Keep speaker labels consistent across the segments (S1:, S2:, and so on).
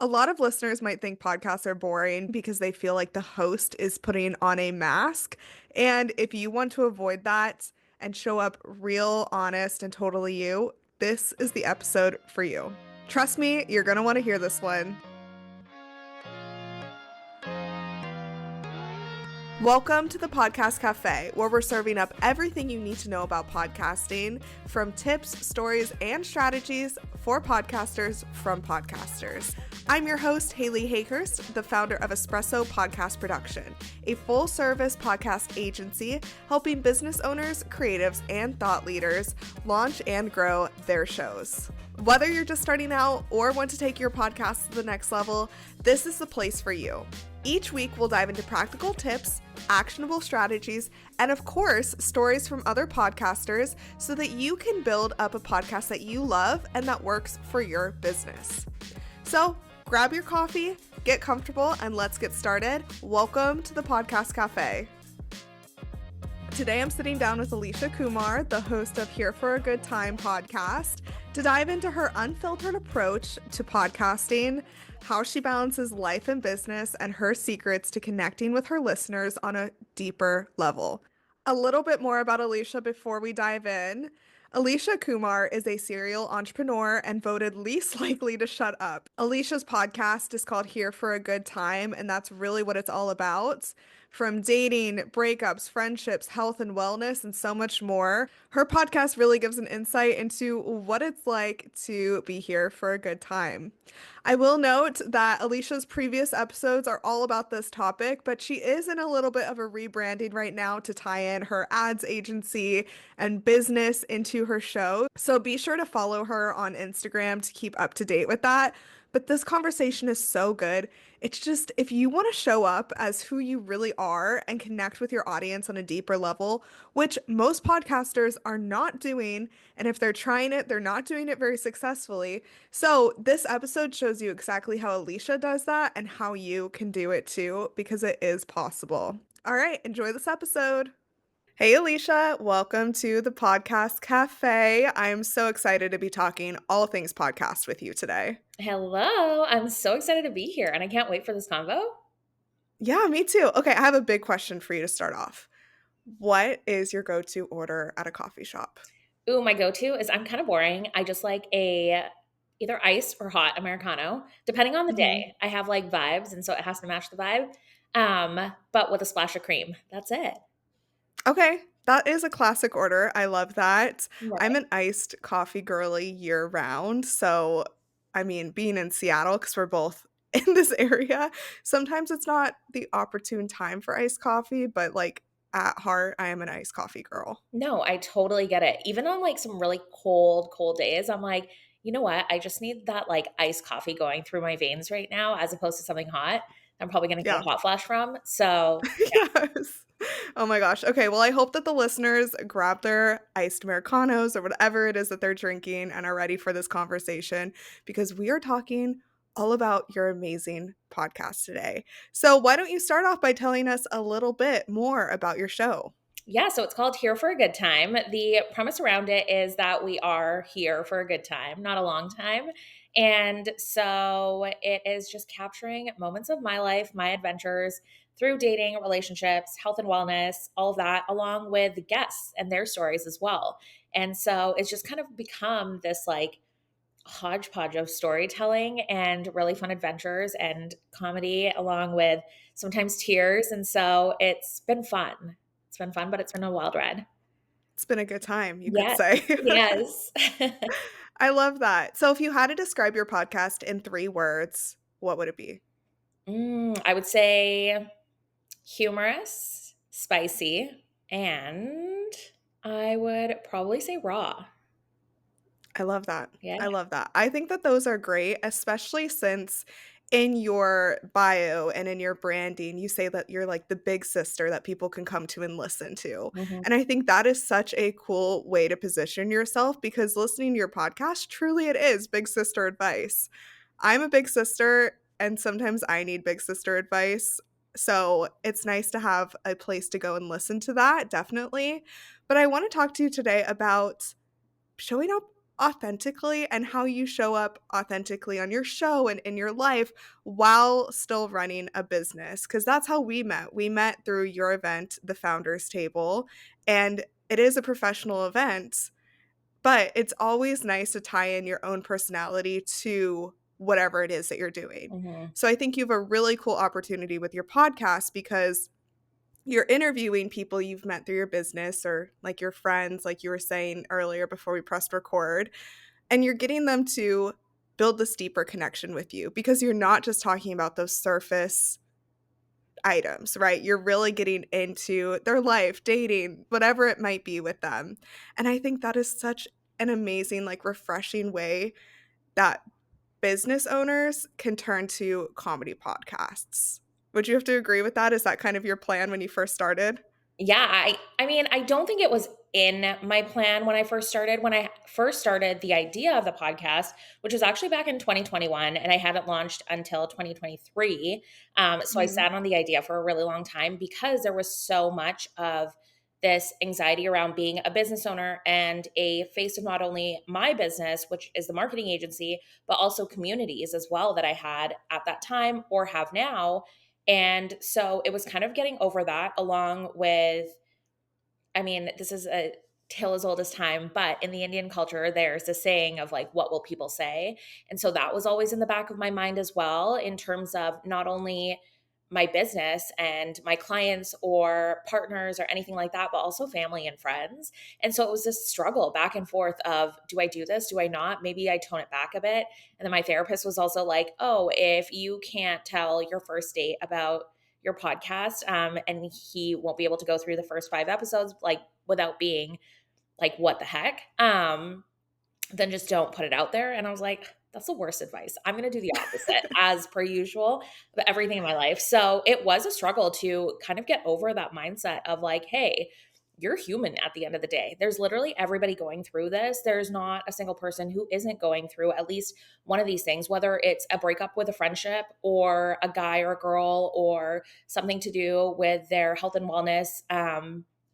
S1: A lot of listeners might think podcasts are boring because they feel like the host is putting on a mask. And if you want to avoid that and show up real, honest, and totally you, this is the episode for you. Trust me, you're going to want to hear this one. Welcome to the Podcast Cafe, where we're serving up everything you need to know about podcasting, from tips, stories, and strategies for podcasters from podcasters. I'm your host, Haley Hayhurst, the founder of Espresso Podcast Production, a full-service podcast agency helping business owners, creatives, and thought leaders launch and grow their shows. Whether you're just starting out or want to take your podcast to the next level, this is the place for you. Each week, we'll dive into practical tips, actionable strategies, and of course, stories from other podcasters so that you can build up a podcast that you love and that works for your business. So grab your coffee, get comfortable, and let's get started. Welcome to the Podcast Cafe. Today, I'm sitting down with Alisha Kumar, the host of Here for a Good Time podcast, to dive into her unfiltered approach to podcasting, how she balances life and business, and her secrets to connecting with her listeners on a deeper level. A little bit more about Alisha before we dive in. Alisha Kumar is a serial entrepreneur and voted least likely to shut up. Alisha's podcast is called Here for a Good Time, and that's really what it's all about. From dating, breakups, friendships, health and wellness, and so much more. Her podcast really gives an insight into what it's like to be here for a good time. I will note that Alicia's previous episodes are all about this topic, but she is in a little bit of a rebranding right now to tie in her ads agency and business into her show. So be sure to follow her on Instagram to keep up to date with that. But this conversation is so good. It's just, if you want to show up as who you really are and connect with your audience on a deeper level, which most podcasters are not doing, and if they're trying it, they're not doing it very successfully. So this episode shows you exactly how Alicia does that and how you can do it too, because it is possible. All right, enjoy this episode. Hey, Alicia, welcome to the Podcast Cafe. I'm so excited to be talking all things podcast with you today.
S2: Hello, I'm so excited to be here and I can't wait for this convo.
S1: Yeah, me too. Okay, I have a big question for you to start off. What is your go-to order at a coffee shop?
S2: Ooh, my go-to is I'm kind of boring. I just like a either iced or hot Americano, depending on the
S1: Mhm.
S2: day. I have like vibes, and so it has to match the vibe. But with a splash of cream. That's it.
S1: Okay, that is a classic order. I love that. I'm
S2: Right.
S1: an iced coffee girly year round. So, I mean, being in Seattle, because we're both in this area, sometimes it's not the opportune time for iced coffee, but like at heart, I am an iced coffee girl.
S2: No, I totally get it. Even on like some really cold days, I'm like, you know what? I just need that like iced coffee going through my veins right now, as opposed to something hot. I'm probably gonna get
S1: Yeah.
S2: a hot flash from. So
S1: Yes. Oh my gosh. Okay, well, I hope that the listeners grab their iced Americanos or whatever it is that they're drinking and are ready for this conversation because we are talking all about your amazing podcast today. So, why don't you start off by telling us a little bit more about your show?
S2: yeah, so it's called Here for a Good Time. The premise around it is that we are here for a good time, not a long time. And so it is just capturing moments of my life, my adventures through dating, relationships, health and wellness, all of that, along with guests and their stories as well. And so it's just kind of become this like hodgepodge of storytelling and really fun adventures and comedy, along with sometimes tears. And so it's been fun. It's been fun, but it's been a wild ride.
S1: It's been a good time, you could
S2: Yes.
S1: say.
S2: Yes.
S1: I love that. So, if you had to describe your podcast in 3 words, what would it be?
S2: I would say humorous, spicy, and I would probably say raw.
S1: I love that.
S2: Yeah.
S1: I love that. I think that those are great, especially since in your bio and in your branding, you say that you're like the big sister that people can come to and listen to.
S2: Mhm.
S1: And I think that is such a cool way to position yourself because listening to your podcast, truly it is big sister advice. I'm a big sister, and sometimes I need big sister advice. So it's nice to have a place to go and listen to that, definitely. But I want to talk to you today about showing up authentically and how you show up authentically on your show and in your life while still running a business. Because that's how we met. We met through your event, the Founders Table, and it is a professional event, but it's always nice to tie in your own personality to whatever it is that you're doing.
S2: Mhm.
S1: So I think you have a really cool opportunity with your podcast because you're interviewing people you've met through your business or like your friends, like you were saying earlier before we pressed record, and you're getting them to build this deeper connection with you because you're not just talking about those surface items, right? You're really getting into their life, dating, whatever it might be with them. And I think that is such an amazing, like refreshing way that business owners can turn to comedy podcasts. Would you have to agree with that? Is that kind of your plan when you first started?
S2: Yeah, I mean, I don't think it was in my plan when I first started. When I first started the idea of the podcast, which was actually back in 2021, and I hadn't launched until 2023. So I
S1: Mhm.
S2: sat on the idea for a really long time because there was so much of this anxiety around being a business owner and a face of not only my business, which is the marketing agency, but also communities as well that I had at that time or have now. And so it was kind of getting over that along with, I mean, this is a tale as old as time, but in the Indian culture, there's a saying of like, what will people say? And so that was always in the back of my mind as well, in terms of not only my business and my clients or partners or anything like that, but also family and friends. And so it was this struggle back and forth of, do I do this? Do I not? Maybe I tone it back a bit. And then my therapist was also like, oh, if you can't tell your first date about your podcast, and he won't be able to go through the first 5 episodes like without being like, what the heck, then just don't put it out there. And I was like, that's the worst advice. I'm going to do the opposite as per usual, but everything in my life. So it was a struggle to kind of get over that mindset of like, hey, you're human at the end of the day. There's literally everybody going through this. There's not a single person who isn't going through at least one of these things, whether it's a breakup with a friendship or a guy or a girl or something to do with their health and wellness.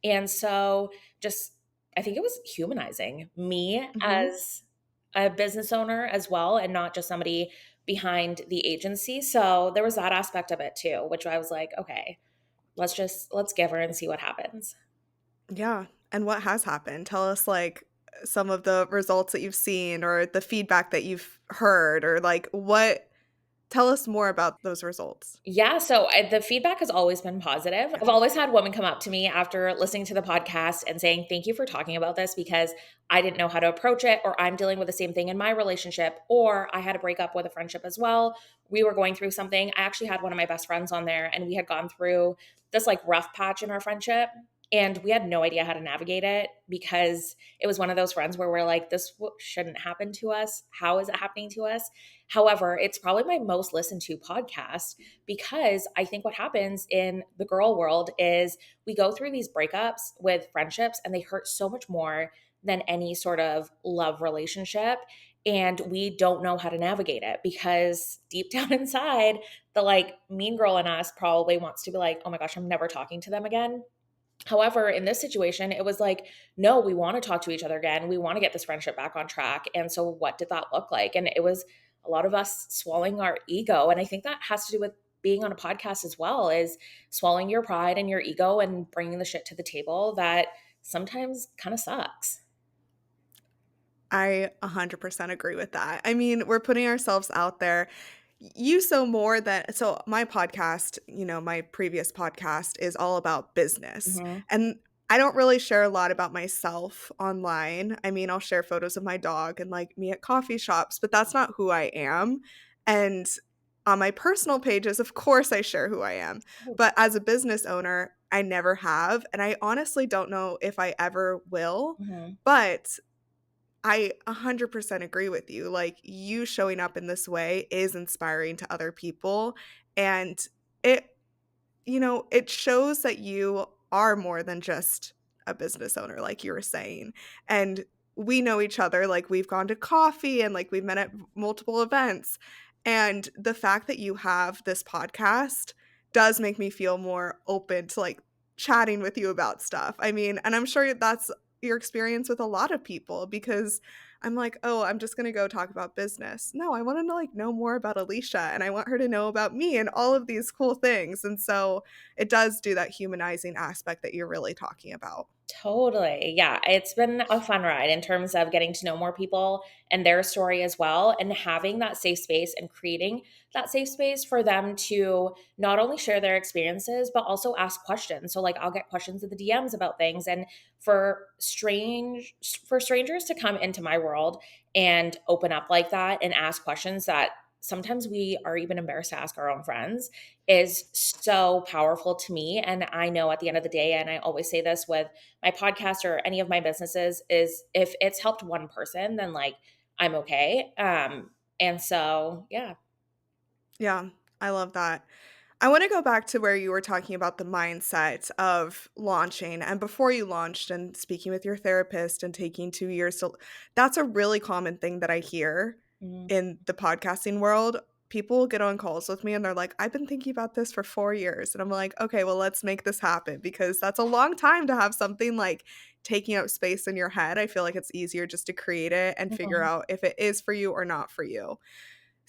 S2: And so just I think it was humanizing me
S1: Mhm.
S2: as a business owner as well, and not just somebody behind the agency. So there was that aspect of it too, which I was like, okay, let's give her and see what happens.
S1: Yeah. And what has happened? Tell us like some of the results that you've seen or the feedback that you've heard or like what tell us more about those results.
S2: Yeah, so the feedback has always been positive.
S1: Yeah.
S2: I've always had women come up to me after listening to the podcast and saying, "Thank you for talking about this because I didn't know how to approach it, or I'm dealing with the same thing in my relationship, or I had a breakup with a friendship as well. We were going through something." I actually had one of my best friends on there, and we had gone through this like rough patch in our friendship. And we had no idea how to navigate it because it was one of those friends where we're like, this shouldn't happen to us. How is it happening to us? However, it's probably my most listened to podcast because I think what happens in the girl world is we go through these breakups with friendships and they hurt so much more than any sort of love relationship. And we don't know how to navigate it because deep down inside, the like mean girl in us probably wants to be like, oh my gosh, I'm never talking to them again. However, in this situation, it was like, no, we want to talk to each other again. We want to get this friendship back on track. And so, what did that look like? And it was a lot of us swallowing our ego. And I think that has to do with being on a podcast as well, is swallowing your pride and your ego and bringing the shit to the table that sometimes kind of sucks.
S1: I 100% agree with that. I mean, we're putting ourselves out there. You so more than so my podcast, my previous podcast is all about business.
S2: Hmm.
S1: And I don't really share a lot about myself online. I mean, I'll share photos of my dog and like me at coffee shops, but that's not who I am. And on my personal pages, of course I share who I am. But as a business owner, I never have, and I honestly don't know if I ever will.
S2: Hmm.
S1: But I 100% agree with you. Like, you showing up in this way is inspiring to other people, and it it shows that you are more than just a business owner, like you were saying. And we know each other, like, we've gone to coffee and, like, we've met at multiple events. And the fact that you have this podcast does make me feel more open to, like, chatting with you about stuff. I mean, and I'm sure that's your experience with a lot of people because I'm like, "Oh, I'm just gonna go talk about business." No, I wanna know, like, know more about Alicia, and I want her to know about me and all of these cool things, and so it does do that humanizing aspect that you're really talking about.
S2: Totally. Yeah. It's been a fun ride in terms of getting to know more people and their story as well, and having that safe space and creating that safe space for them to not only share their experiences, but also ask questions. So, like, I'll get questions in the DMs about things. And for strangers to come into my world and open up like that and ask questions that sometimes we are even embarrassed to ask our own friends is so powerful to me. And I know at the end of the day, and I always say this with my podcast or any of my businesses, is if it's helped one person, then like I'm okay. And so yeah.
S1: Yeah, I love that. I wanna go back to where you were talking about the mindset of launching, and before you launched and speaking with your therapist and taking 2 years to that's a really common thing that I hear
S2: Mhm.
S1: in the podcasting world. People get on calls with me and they're like, "I've been thinking about this for 4 years." And I'm like, "Okay, well, let's make this happen," because that's a long time to have something, like, taking up space in your head. I feel like it's easier just to create it and figure
S2: Mhm.
S1: out if it is for you or not for you.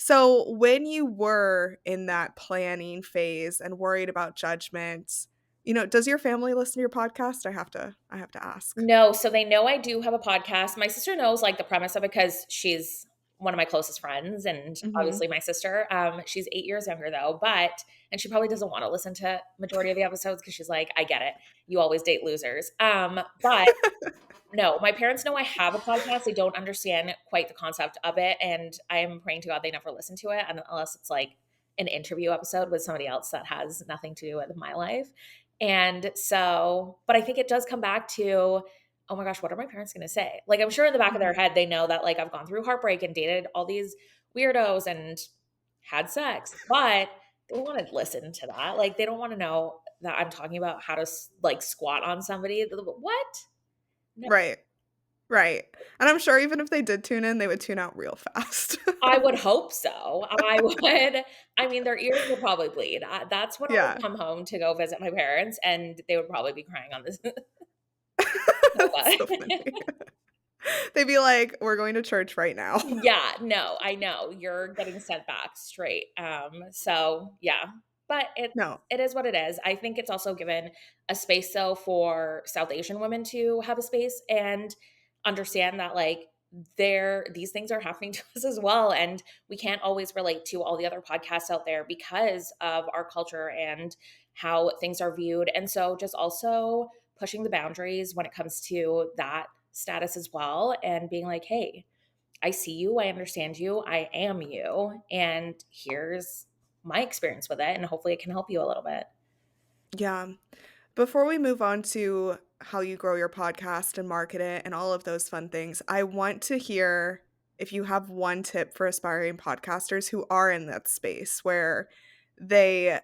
S1: So, when you were in that planning phase and worried about judgment, does your family listen to your podcast? I have to ask.
S2: No, so they know I do have a podcast. My sister knows like the premise of it because she's one of my closest friends and
S1: Mhm.
S2: obviously my sister. She's 8 years younger though, but and she probably doesn't want to listen to majority of the episodes because she's like, I get it. You always date losers. But no, my parents know I have a podcast. They don't understand quite the concept of it, and I am praying to God they never listen to it unless it's like an interview episode with somebody else that has nothing to do with my life. And so, but I think it does come back to, oh my gosh, what are my parents going to say? Like, I'm sure in the back of their
S1: Mhm.
S2: head, they know that like I've gone through heartbreak and dated all these weirdos and had sex, but they don't want to listen to that. Like, they don't want to know that I'm talking about how to like squat on somebody. What? No.
S1: Right, right. And I'm sure even if they did tune in, they would tune out real fast.
S2: I would hope so. I would I mean, their ears would probably bleed. That's when I
S1: Yeah.
S2: would come home to go visit my parents, and they would probably be crying on this
S1: That's so
S2: sofa.
S1: funny. They'd be like, "We're going to church right now."
S2: Yeah, no, I know. You're getting sent back straight. So yeah. But
S1: No.
S2: it is what it is. I think it's also given a space though for South Asian women to have a space and understand that like these things are happening to us as well. And we can't always relate to all the other podcasts out there because of our culture and how things are viewed. And so just also pushing the boundaries when it comes to that status as well and being like, hey, I see you, I understand you, I am you, and here's my experience with it, and hopefully it can help you a little bit.
S1: Yeah. Before we move on to how you grow your podcast and market it and all of those fun things, I want to hear if you have one tip for aspiring podcasters who are in that space where they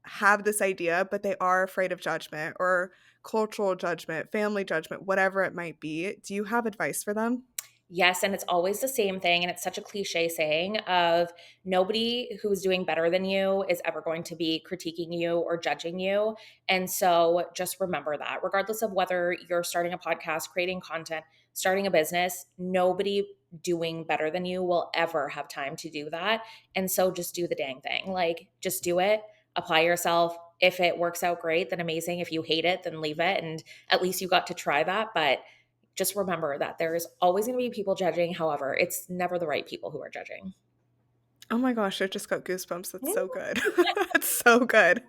S1: have this idea, but they are afraid of judgment or cultural judgment, family judgment, whatever it might be. Do you have advice for them?
S2: Yes, and it's always the same thing, and it's such a cliche saying of nobody who's doing better than you is ever going to be critiquing you or judging you. And so just remember that regardless of whether you're starting a podcast, creating content, starting a business, nobody doing better than you will ever have time to do that. And so just do the dang thing. Like just do it, apply yourself. If it works out great, then amazing. If you hate it, then leave it and at least you got to try that, but just remember that there's always going to be people judging. However, it's never the right people who are judging.
S1: Oh my gosh, I just got goosebumps. That's so good. That's so good.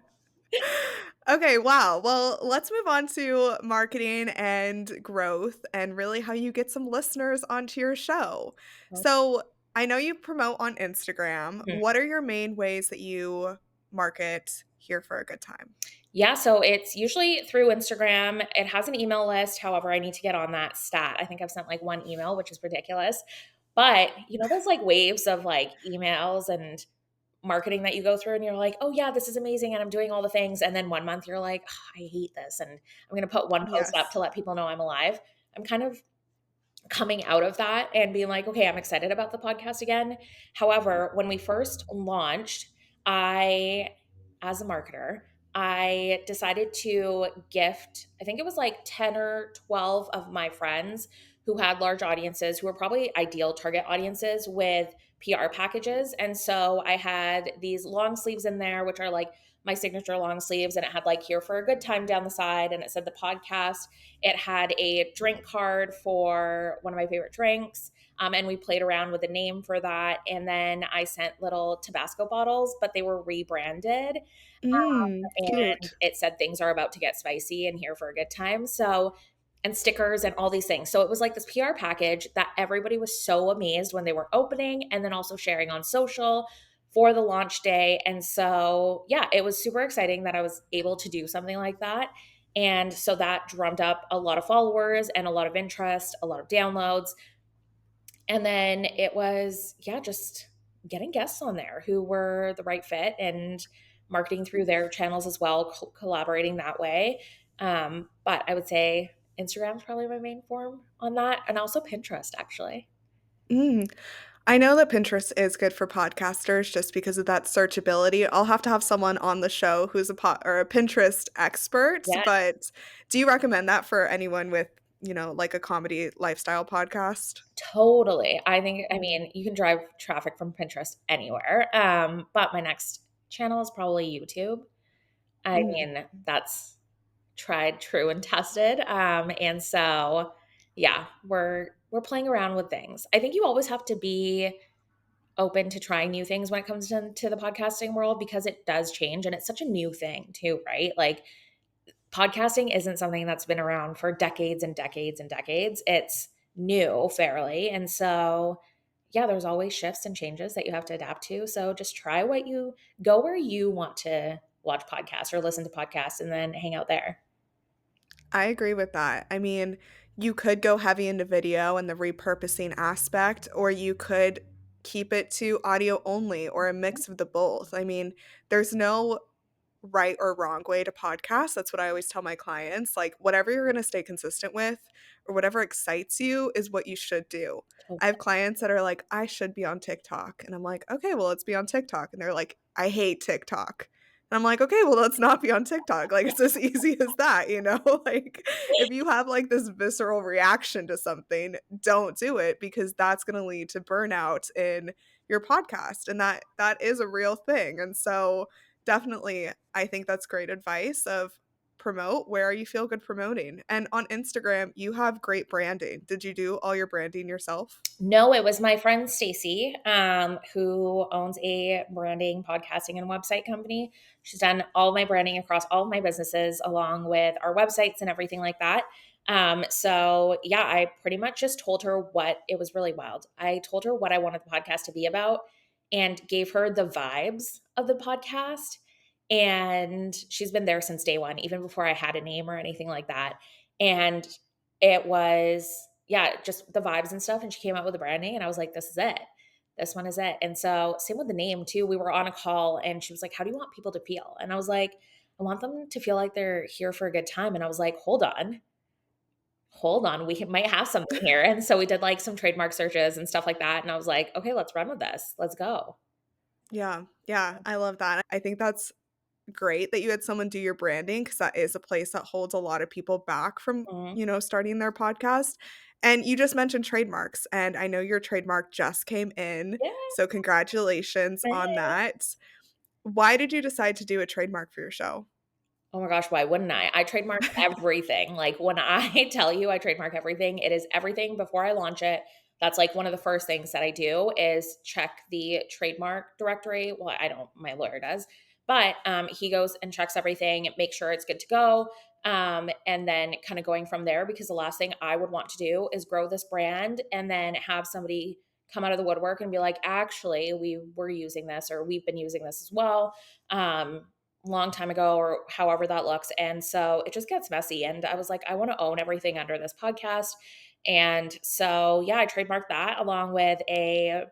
S1: Okay, wow. Well, let's move on to marketing and growth and really how you get some listeners onto your show. So, I know you promote on Instagram.
S2: Mhm.
S1: What are your main ways that you market here for a good time?
S2: Yeah, so it's usually through Instagram. It has an email list. However, I need to get on that stat. I think I've sent like one email, which is ridiculous. But you know, those like waves of like emails and marketing that you go through, and you're like, oh, yeah, this is amazing. And I'm doing all the things. And then one month you're like, "Ugh, I hate this. And I'm going to put one post up
S1: Yes.
S2: to let people know I'm alive." I'm kind of coming out of that and being like, okay, I'm excited about the podcast again. However, when we first launched, as a marketer, I decided to gift, I think it was like 10 or 12 of my friends who had large audiences, who were probably ideal target audiences with PR packages. And so I had these long sleeves in there, which are like my signature long sleeves, and it had like here for a good time down the side, and it said the podcast. It had a drink card for one of my favorite drinks. And we played around with a name for that. And then I sent little Tabasco bottles, but they were rebranded. And
S1: Cute.
S2: it said things are about to get spicy and here for a good time. So, and stickers and all these things. So it was like this PR package that everybody was so amazed when they were opening and then also sharing on social for the launch day. And so, yeah, it was super exciting that I was able to do something like that. And so that drummed up a lot of followers and a lot of interest, a lot of downloads. And then it was, yeah, just getting guests on there who were the right fit and marketing through their channels as well, collaborating that way. But I would say Instagram's probably my main form on that, and also Pinterest, actually.
S1: Mm. I know that Pinterest is good for podcasters just because of that searchability. I'll have to have someone on the show who's a Pinterest expert,
S2: Yeah,
S1: but do you recommend that for anyone with, like a comedy lifestyle podcast?
S2: totally. I mean, you can drive traffic from Pinterest anywhere. But my next channel is probably YouTube. I
S1: Mhm.
S2: mean, that's tried, true, and tested. And so, yeah, we're playing around with things. I think you always have to be open to trying new things when it comes to the podcasting world because it does change and it's such a new thing too, right? Like podcasting isn't something that's been around for decades and decades and decades. It's new fairly. And so yeah, there's always shifts and changes that you have to adapt to. So just try what you go where you want to watch podcasts or listen to podcasts and then hang out there.
S1: I agree with that. I mean, you could go heavy into video and the repurposing aspect, or you could keep it to audio only or a mix of the both. I mean, there's no right or wrong way to podcast. That's what I always tell my clients. Like, whatever you're going to stay consistent with or whatever excites you is what you should do. I have clients that are like, I should be on TikTok. And I'm like, okay, well, let's be on TikTok. And they're like, I hate TikTok. And I'm like, okay, well, let's not be on TikTok. Like, it's as easy as that, you know? Like, if you have like this visceral reaction to something, don't do it because that's going to lead to burnout in your podcast. And that is a real thing. And so, definitely, I think that's great advice of promote where you feel good promoting. And on Instagram, you have great branding. Did you do all your branding yourself?
S2: No, it was my friend Stacy, who owns a branding, podcasting, and website company. She's done all my branding across all of my businesses, along with our websites and everything like that. So yeah, I pretty much just told her what it was really wild. I told her what I wanted the podcast to be about and gave her the vibes of the podcast. And she's been there since day one, even before I had a name or anything like that. And it was, yeah, just the vibes and stuff. And she came out with the branding, and I was like, this is it. This one is it. And so, same with the name too. We were on a call, and she was like, how do you want people to feel? And I was like, I want them to feel like they're here for a good time. And I was like, hold on, might have something here. And so we did like some trademark searches and stuff like that. And I was like, okay, let's run with this. Let's go.
S1: Yeah. Yeah. I love that. I think that's great that you had someone do your branding because that is a place that holds a lot of people back from,
S2: Mhm.
S1: starting their podcast. And you just mentioned trademarks, and I know your trademark just came in.
S2: Yeah.
S1: So, congratulations on that. Why did you decide to do a trademark for your show?
S2: Oh my gosh, why wouldn't I? I trademark everything. Like when I tell you I trademark everything, it is everything before I launch it. That's like one of the first things that I do is check the trademark directory. Well, I don't, my lawyer does, but he goes and checks everything, make sure it's good to go. And then kind of going from there, because the last thing I would want to do is grow this brand and then have somebody come out of the woodwork and be like, actually, we were using this or we've been using this as well. Long time ago or however that looks. And so it just gets messy. And I was like, I want to own everything under this podcast. And so, yeah, I trademarked that along with a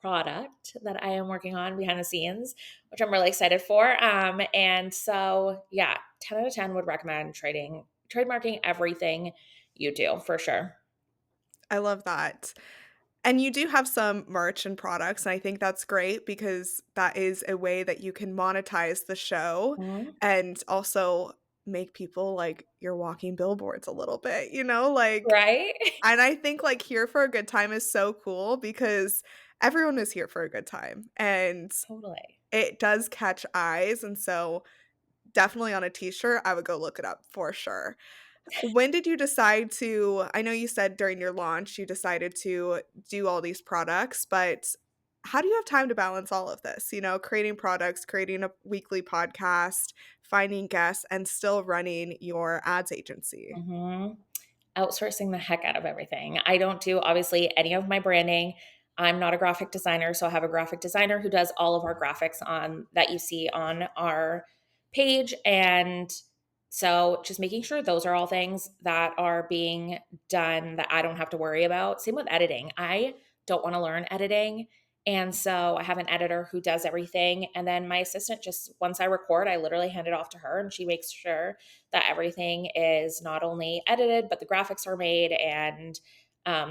S2: product that I am working on behind the scenes, which I'm really excited for. And so, yeah, 10 out of 10 would recommend trademarking everything you do for sure.
S1: I love that. And you do have some merch and products, and I think that's great because that is a way that you can monetize the show
S2: Mhm.
S1: and also make people like you're walking billboards a little bit, you know? Like,
S2: Right?
S1: and I think like here for a good time is so cool because everyone is here for a good time and
S2: Totally.
S1: it does catch eyes. And so definitely on a t-shirt, I would go look it up for sure. When did you decide to I know you said during your launch you decided to do all these products, but how do you have time to balance all of this? You know, creating products, creating a weekly podcast, finding guests, and still running your ads agency?
S2: Mhm. Outsourcing the heck out of everything. I don't do obviously any of my branding. I'm not a graphic designer, so I have a graphic designer who does all of our graphics on that you see on our page. And so just making sure those are all things that are being done that I don't have to worry about. Same with editing. I don't want to learn editing. And so I have an editor who does everything. And then my assistant just, once I record, I literally hand it off to her and she makes sure that everything is not only edited, but the graphics are made and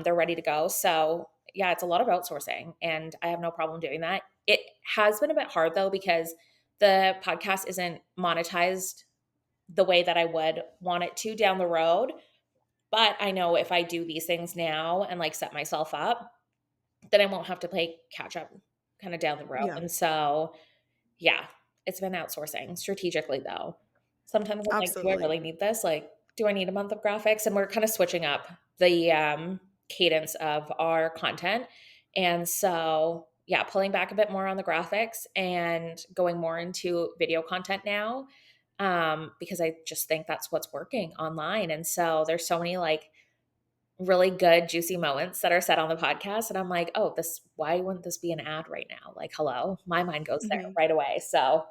S2: they're ready to go. So, yeah, it's a lot of outsourcing, and I have no problem doing that. It has been a bit hard though, because the podcast isn't monetized the way that I would want it to down the road. But I know if I do these things now and like set myself up, then I won't have to play catch up kind of down the road.
S1: Yeah,
S2: And so, yeah, it's been outsourcing strategically though. Sometimes I'm like, do I
S1: absolutely.
S2: really need this? Like, do I need a month of graphics? And we're kind of switching up the cadence of our content. And so, yeah, pulling back a bit more on the graphics and going more into video content now, because I just think that's what's working online. And so there's so many like really good juicy moments that are said on the podcast, and I'm like, "Oh, this why wouldn't this be an ad right now?" Like, hello, my mind goes there
S1: Mhm.
S2: right away. So,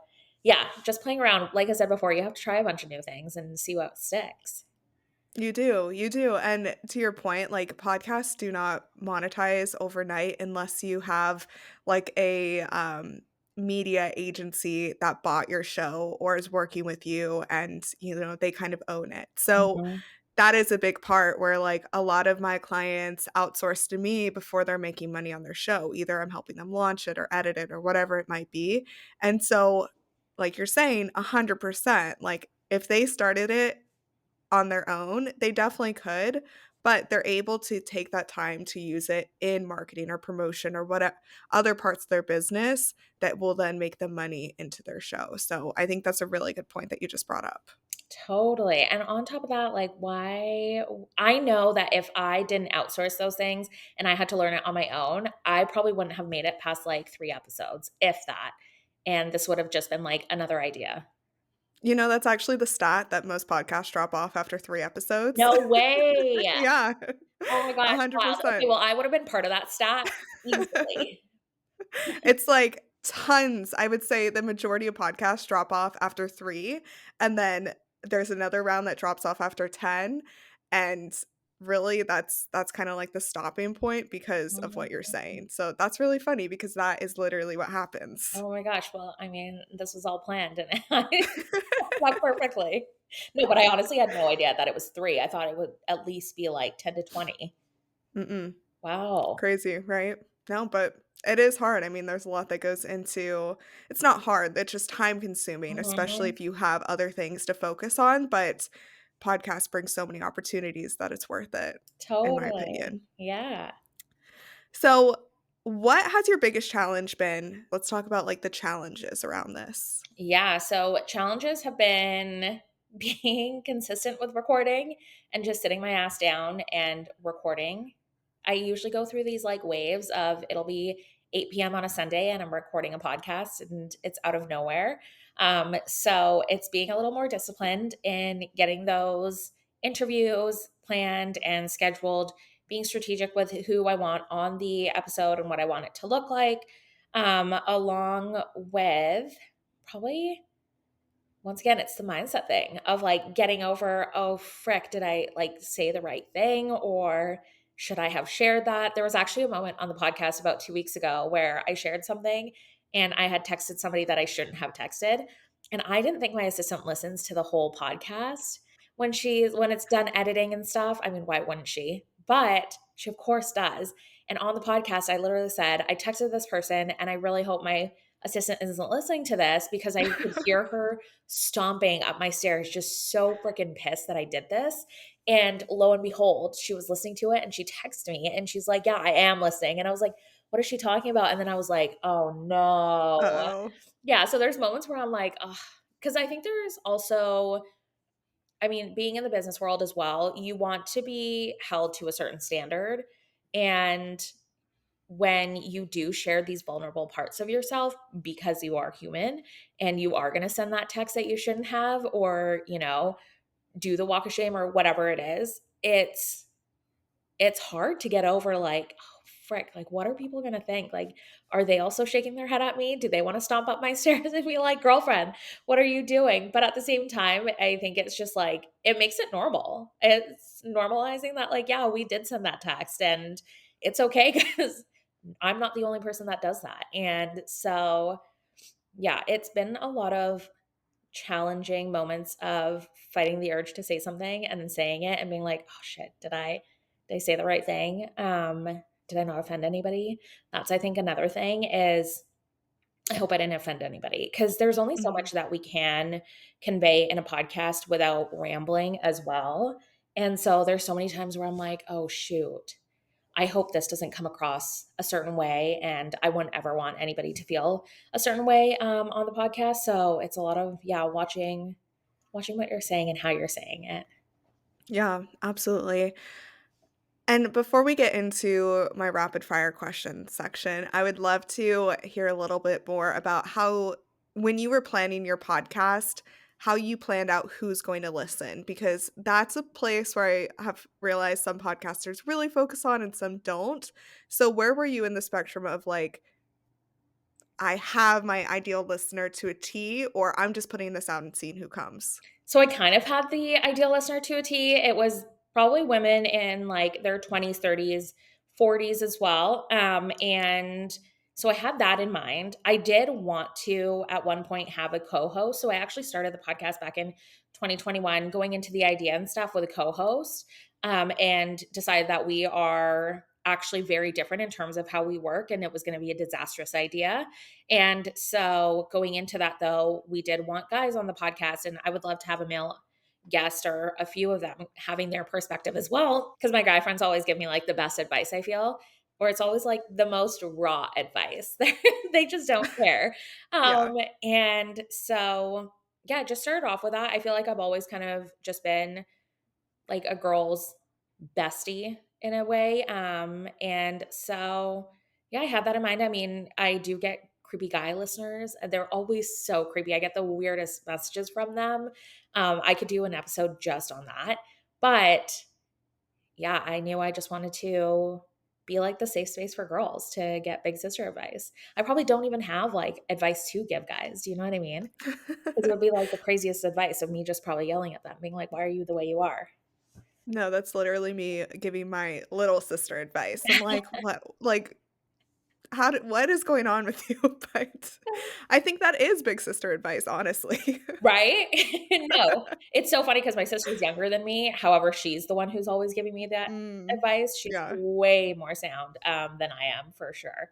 S2: yeah, just playing around. Like I said before, you have to try a bunch of new things and see what sticks.
S1: You do, and to your point, like, podcasts do not monetize overnight unless you have, like, media agency that bought your show or is working with you and, you know, they kind of own it. So,
S2: Mhm.
S1: that is a big part where, like, a lot of my clients outsource to me before they're making money on their show. Either I'm helping them launch it or edit it or whatever it might be, and so, like you're saying, 100%, like, if they started it on their own, they definitely could, but they're able to take that time to use it in marketing or promotion or what other parts of their business that will then make them money into their show. So I think that's a really good point that you just brought up.
S2: Totally. And on top of that, like, why I know that if I didn't outsource those things and I had to learn it on my own, I probably wouldn't have made it past like 3 episodes, if that. And this would have just been like another idea.
S1: You know, that's actually the stat that most podcasts drop off after 3 episodes.
S2: No way.
S1: Yeah,
S2: Oh my gosh, wild. Okay,
S1: 100%.
S2: well, I would have been part of that stat easily.
S1: It's like tons. I would say the majority of podcasts drop off after 3, and then there's another round that drops off after 10, and really that's kinda like the stopping point because of what you're
S2: Mhm.
S1: saying. So that's really funny because that is literally what happens.
S2: Oh my gosh, well, I mean, this was all planned and it worked out perfectly. No, but I honestly had no idea that it was 3. I thought it would at least be like 10 to 20.
S1: Mm-mm.
S2: Wow.
S1: Crazy, right? No, but it is hard. I mean, there's a lot that goes into it's not hard, it's just time consuming, especially
S2: Mhm.
S1: if you have other things to focus on, but podcasts bring so many opportunities that it's worth it, in my
S2: Totally.
S1: opinion.
S2: Yeah.
S1: So, what has your biggest challenge been? Let's talk about, like, the challenges around this.
S2: Yeah, so challenges have been being consistent with recording and just sitting my ass down and recording. I usually go through these like waves of it'll be 8 p.m. on a Sunday and I'm recording a podcast and it's out of nowhere. So it's being a little more disciplined in getting those interviews planned and scheduled, being strategic with who I want on the episode and what I want it to look like, along with probably once again, it's the mindset thing of like getting over, oh, frick, did I like say the right thing or should I have shared that? There was actually a moment on the podcast about 2 weeks ago where I shared something and I had texted somebody that I shouldn't have texted. And I didn't think my assistant listens to the whole podcast when it's done editing and stuff. I mean, why wouldn't she? But she of course does. And on the podcast, I literally said, I texted this person and I really hope my assistant isn't listening to this because I could hear her stomping up my stairs, just so freaking pissed that I did this. And lo and behold, she was listening to it and she texted me and she's like, "Yeah, I am listening." And I was like, "What is she talking about?" And then I was like, "Oh no."
S1: Uh-oh.
S2: Yeah. So there's moments where I'm like, oh, because I think there's also, I mean, being in the business world as well, you want to be held to a certain standard. And when you do share these vulnerable parts of yourself because you are human and you are going to send that text that you shouldn't have, or, do the walk of shame or whatever it is, it's hard to get over, like, oh frick, like what are people going to think? Like, are they also shaking their head at me? Do they want to stomp up my stairs and be like, "Girlfriend, what are you doing?" But at the same time, I think it's just like it makes it normal. It's normalizing that, like, yeah, we did send that text and it's okay because I'm not the only person that does that. And so, yeah, it's been a lot of challenging moments of fighting the urge to say something and then saying it and being like, "Oh shit, did I say the right thing? Did I not offend anybody?" That's, I think, another thing is I hope I didn't offend anybody because there's only so
S1: Mhm.
S2: much that we can convey in a podcast without rambling as well. And so there's so many times where I'm like, "Oh shoot, I hope this doesn't come across a certain way." And I wouldn't ever want anybody to feel a certain way on the podcast. So it's a lot of, yeah, watching what you're saying and how you're saying it.
S1: Yeah, absolutely. And before we get into my rapid fire question section, I would love to hear a little bit more about how, when you were planning your podcast, how you planned out who's going to listen, because that's a place where I have realized some podcasters really focus on and some don't. So, where were you in the spectrum of like, I have my ideal listener to a T, or I'm just putting this out and seeing who comes?
S2: So I kind of had the ideal listener to a T. It was probably women in like their 20s, 30s, 40s as well. And so I had that in mind. I did want to at one point have a co-host. So I actually started the podcast back in 2021, going into the idea and stuff with a co-host, and decided that we are actually very different in terms of how we work, and it was going to be a disastrous idea. And so going into that though, we did want guys on the podcast, and I would love to have a male guest or a few of them having their perspective as well, because my guy friends always give me like the best advice, I feel, or it's always like the most raw advice. They just don't care.
S1: Yeah.
S2: And so yeah, just started off with that. I feel like I've always kind of just been like a girl's bestie in a way. And so yeah, I had that in mind. I mean, I do get creepy guy listeners, and they're always so creepy. I get the weirdest messages from them. I could do an episode just on that. But yeah, I knew I just wanted to be like the safe space for girls to get big sister advice. I probably don't even have like advice to give guys. Do you know what I mean? Because it would be like the craziest advice of me just probably yelling at them, being like, "Why are you the way you are?"
S1: No, that's literally me giving my little sister advice. I'm like, "What? Like, what is going on with you?" But I think that is big sister advice, honestly.
S2: Right? No. It's so funny because my sister's younger than me, however, she's the one who's always giving me that
S1: Mm,
S2: advice. She's
S1: yeah.
S2: way more sound, than I am for sure.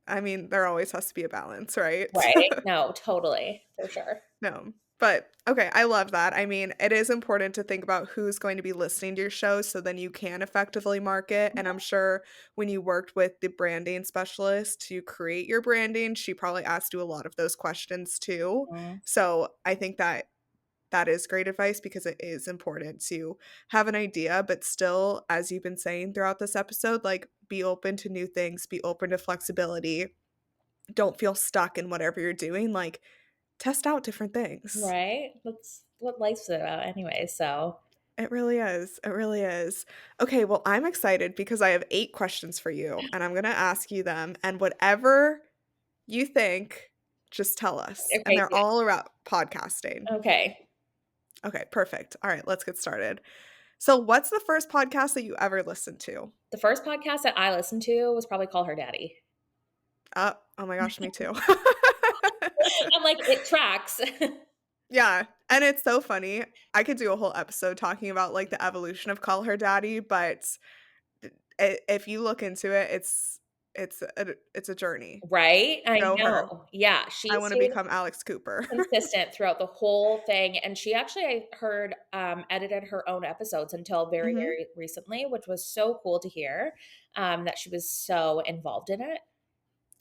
S1: I mean, there always has to be a balance, right?
S2: Right? No, totally, for sure.
S1: No. But okay, I love that. I mean, it is important to think about who's going to be listening to your show so then you can effectively market. And I'm sure when you worked with the branding specialist to create your branding, she probably asked you a lot of those questions too.
S2: Mhm.
S1: So I think that that is great advice because it is important to have an idea, but still, as you've been saying throughout this episode, like be open to new things, be open to flexibility. Don't feel stuck in whatever you're doing. Like, test out different things.
S2: Right? That's what life's about anyway, so
S1: It really is. It really is. Okay, well, I'm excited because I have 8 questions for you, and I'm gonna ask you them, and whatever you think, just tell us,
S2: they're
S1: and they're
S2: crazy.
S1: all about podcasting.
S2: Okay.
S1: Okay, perfect. Alright, let's get started. So, what's the first podcast that you ever listened to?
S2: The first podcast that I listened to was probably Call Her Daddy.
S1: Oh my gosh, me too.
S2: I'm like, it tracks.
S1: Yeah, and it's so funny. I could do a whole episode talking about, like, the evolution of Call Her Daddy, but if you look into it, it's it's a journey.
S2: Right? I
S1: Go her.
S2: know. Yeah, she
S1: I wanna
S2: stayed
S1: become Alex Cooper.
S2: consistent throughout the whole thing, and she actually, I heard, edited her own episodes until very,
S1: Mhm.
S2: very recently, which was so cool to hear, that she was so involved in it.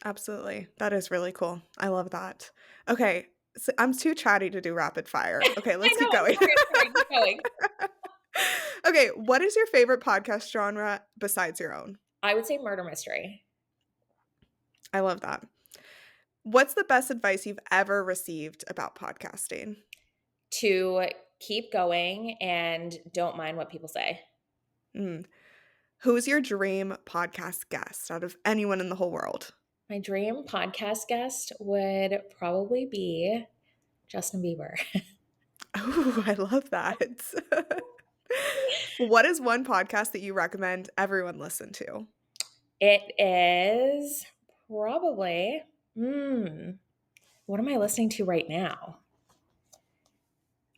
S1: Absolutely. That is really cool. I love that. Okay, so I'm too chatty to do rapid fire. Okay,
S2: I
S1: let's
S2: know,
S1: keep going.
S2: I'm sorry, keep going.
S1: Okay, what is your favorite podcast genre besides your own?
S2: I would say murder mystery.
S1: I love that. What's the best advice you've ever received about podcasting?
S2: To keep going and don't mind what people say.
S1: Mm. Who's your dream podcast guest out of anyone in the whole world?
S2: My dream podcast guest would probably be Justin Bieber.
S1: Oh, I love that. What is one podcast that you recommend everyone listen to?
S2: It is probably what am I listening to right now?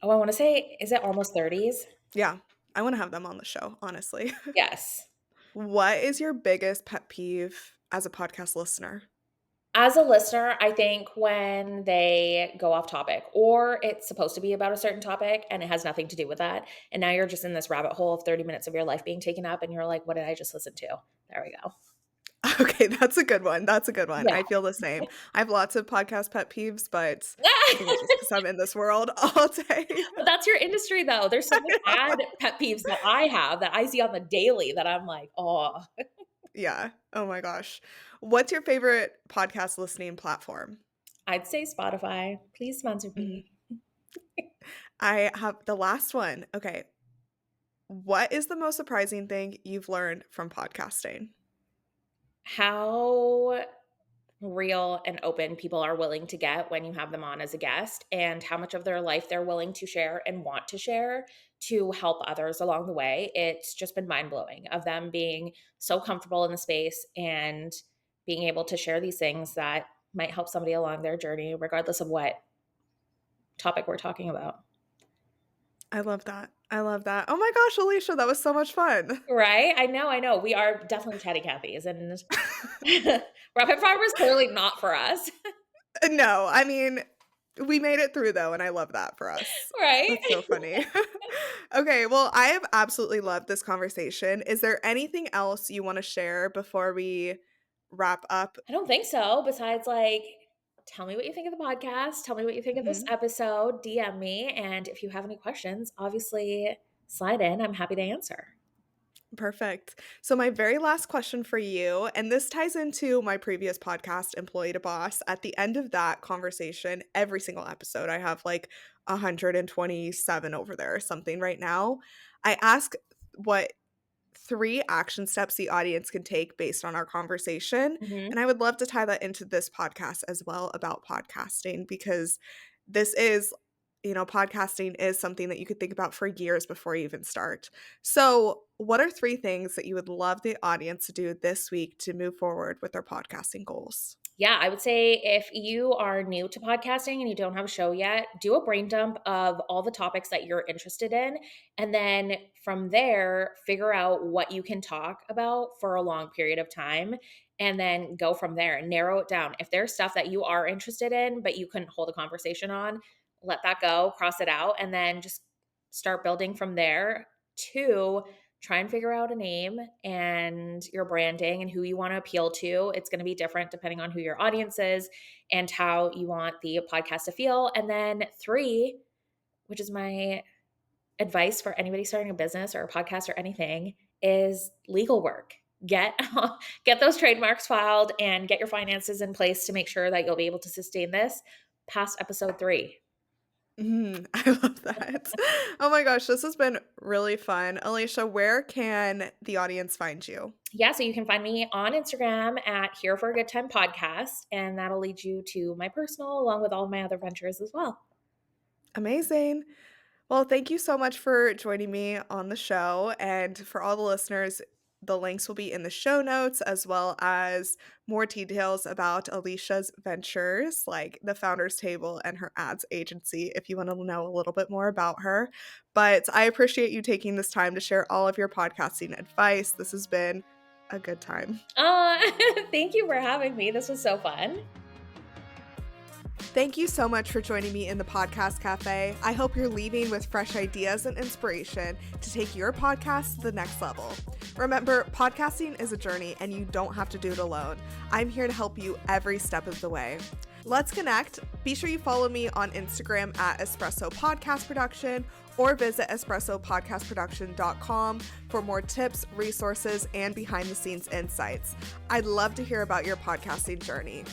S2: Oh, I wanna say, is it Almost 30s?
S1: Yeah, I wanna have them on the show, honestly.
S2: Yes.
S1: What is your biggest pet peeve as a podcast listener?
S2: As a listener, I think when they go off topic or it's supposed to be about a certain topic and it has nothing to do with that, and now you're just in this rabbit hole of 30 minutes of your life being taken up and you're like, "What did I just listen to?" There we go.
S1: Okay, that's a good one, that's a good one.
S2: Yeah.
S1: I feel the same. I have lots of podcast pet peeves, but I think it's just because 'cause I'm in this world all day.
S2: But that's your industry, though. There's so many ad pet peeves that I have that I see on the daily that I'm like, "Oh."
S1: Yeah. Oh my gosh. What's your favorite podcast listening platform?
S2: I'd say Spotify. Please sponsor
S1: Mhm.
S2: me.
S1: I have the last one. Okay. What is the most surprising thing you've learned from podcasting?
S2: How real and open people are willing to get when you have them on as a guest, and how much of their life they're willing to share and want to share to help others along the way. It's just been mind blowing of them being so comfortable in the space and being able to share these things that might help somebody along their journey, regardless of what topic we're talking about.
S1: I love that. I love that. Oh my gosh, Alicia, that was so much fun.
S2: Right? I know, I know. We are definitely chatty Cathy's, and rapid fire was clearly not for us.
S1: No, I mean, we made it through though, and I love that for us.
S2: Right?
S1: That's so funny. Okay, well, I have absolutely loved this conversation. Is there anything else you wanna share before we wrap up?
S2: I don't think so. Besides, like, tell me what you think of the podcast. Tell me what you think of this
S1: Mhm.
S2: episode. DM me. And if you have any questions, obviously slide in. I'm happy to answer.
S1: Perfect. So my very last question for you, and this ties into my previous podcast, Employee to Boss. At the end of that conversation, every single episode, I have like 127 over there or something right now. I ask what 3 action steps the audience can take based on our conversation,
S2: Hmm.
S1: and I would love to tie that into this podcast as well about podcasting because this is podcasting is something that you could think about for years before you even start. So, what are 3 things that you would love the audience to do this week to move forward with their podcasting goals?
S2: Yeah, I would say if you are new to podcasting and you don't have a show yet, do a brain dump of all the topics that you're interested in. And then from there, figure out what you can talk about for a long period of time. And then go from there and narrow it down. If there's stuff that you are interested in, but you couldn't hold a conversation on, let that go, cross it out, and then just start building from there. Two, try and figure out a name and your branding and who you want to appeal to. It's going to be different depending on who your audience is and how you want the podcast to feel. And then three, which is my advice for anybody starting a business or a podcast or anything, is legal work. Get get those trademarks filed and get your finances in place to make sure that you'll be able to sustain this past episode 3.
S1: I love that. Oh my gosh, this has been really fun. Alicia, where can the audience find you?
S2: Yeah, so you can find me on Instagram at Here for a Good Time Podcast, and that'll lead you to my personal along with all of my other ventures as well.
S1: Amazing. Well, thank you so much for joining me on the show. And for all the listeners, the links will be in the show notes as well as more details about Alicia's ventures, like the founders table and her ads agency, if you want to know a little bit more about her. But I appreciate you taking this time to share all of your podcasting advice. This has been a good time.
S2: Thank you for having me. This was so fun.
S1: Thank you so much for joining me in the Podcast Cafe. I hope you're leaving with fresh ideas and inspiration to take your podcast to the next level. Remember, podcasting is a journey and you don't have to do it alone. I'm here to help you every step of the way. Let's connect. Be sure you follow me on Instagram at Espresso Podcast Production or visit espressopodcastproduction.com for more tips, resources, and behind the scenes insights. I'd love to hear about your podcasting journey.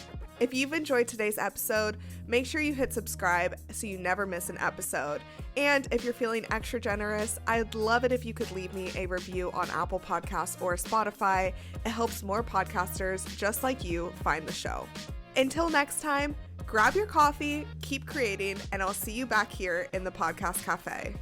S1: If you've enjoyed today's episode, make sure you hit subscribe so you never miss an episode. And if you're feeling extra generous, I'd love it if you could leave me a review on Apple Podcasts or Spotify. It helps more podcasters just like you find the show. Until next time, grab your coffee, keep creating, and I'll see you back here in the Podcast Cafe.